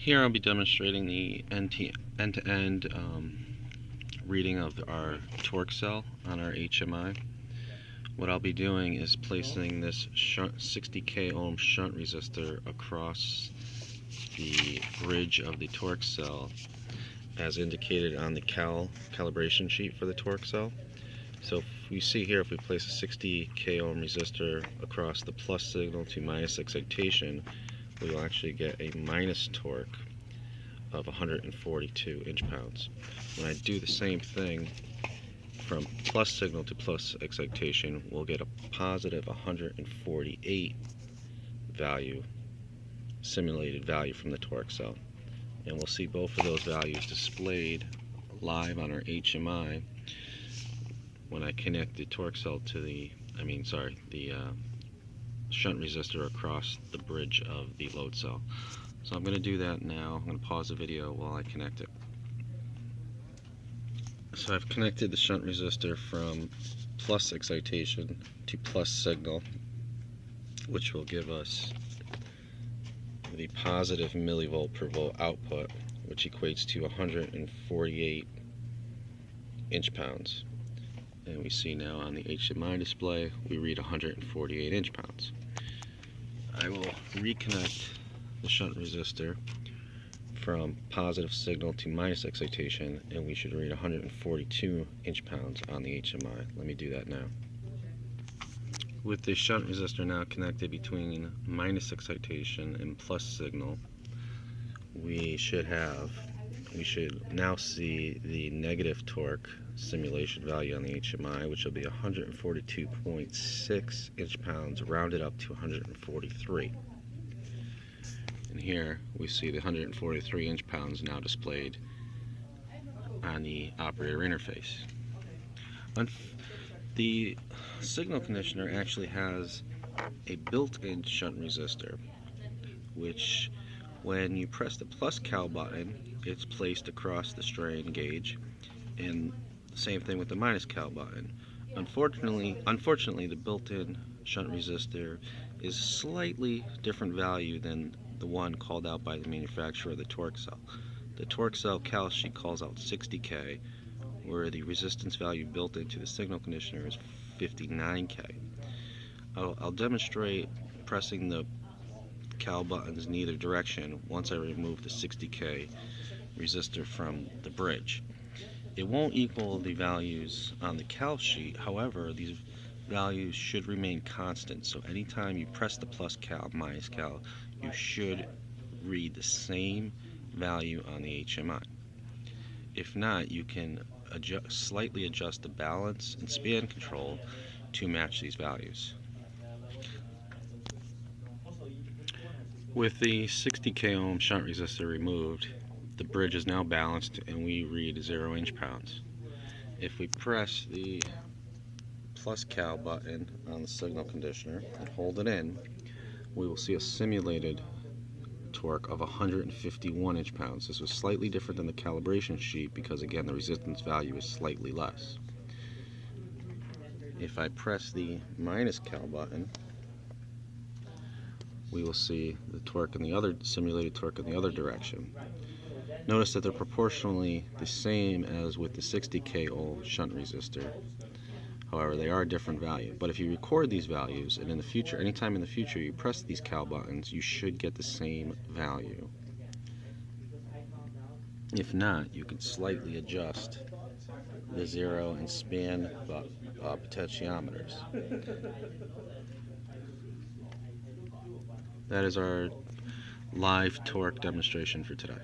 Here I'll be demonstrating the end-to-end reading of our torque cell on our HMI. What I'll be doing is placing this 60k ohm shunt resistor across the bridge of the torque cell as indicated on the calibration sheet for the torque cell. So if we see here, if we place a 60k ohm resistor across the plus signal to minus excitation, we will actually get a minus torque of 142 inch-pounds. When I do the same thing from plus signal to plus excitation, we'll get a positive 148 value, simulated value from the torque cell. And we'll see both of those values displayed live on our HMI when I connect the torque cell to the shunt resistor across the bridge of the load cell. So I'm going to do that now. I'm going to pause the video while I connect it. So I've connected the shunt resistor from plus excitation to plus signal, which will give us the positive millivolt per volt output, which equates to 148 inch-pounds. And we see now on the HMI display we read 148 inch-pounds. I will reconnect the shunt resistor from positive signal to minus excitation, and we should read 142 inch-pounds on the HMI. Let me do that now. With the shunt resistor now connected between minus excitation and plus signal, we should now see the negative torque simulation value on the HMI, which will be 142.6 inch-pounds rounded up to 143. And here we see the 143 inch-pounds now displayed on the operator interface. The signal conditioner actually has a built-in shunt resistor, which when you press the plus cal button, it's placed across the strain gauge, and the same thing with the minus cal button. Unfortunately, the built-in shunt resistor is slightly different value than the one called out by the manufacturer of the torque cell. The torque cell cal sheet calls out 60k, where the resistance value built into the signal conditioner is 59k. I'll demonstrate pressing the cal buttons in either direction once I remove the 60k resistor from the bridge. It won't equal the values on the cal sheet, however, these values should remain constant. So anytime you press the plus cal, minus cal, you should read the same value on the HMI. If not, you can slightly adjust the balance and span control to match these values. With the 60k ohm shunt resistor removed, the bridge is now balanced and we read 0 inch-pounds. If we press the plus cal button on the signal conditioner and hold it in, we will see a simulated torque of 151 inch-pounds. This was slightly different than the calibration sheet because, again, the resistance value is slightly less. If I press the minus cal button, we will see the torque in the other simulated torque in the other direction. Notice that they're proportionally the same as with the 60k ohm shunt resistor. However, they are a different value. But if you record these values, and in the future, anytime in the future you press these cal buttons, you should get the same value. If not, you can slightly adjust the zero and span potentiometers. That is our live torque demonstration for today.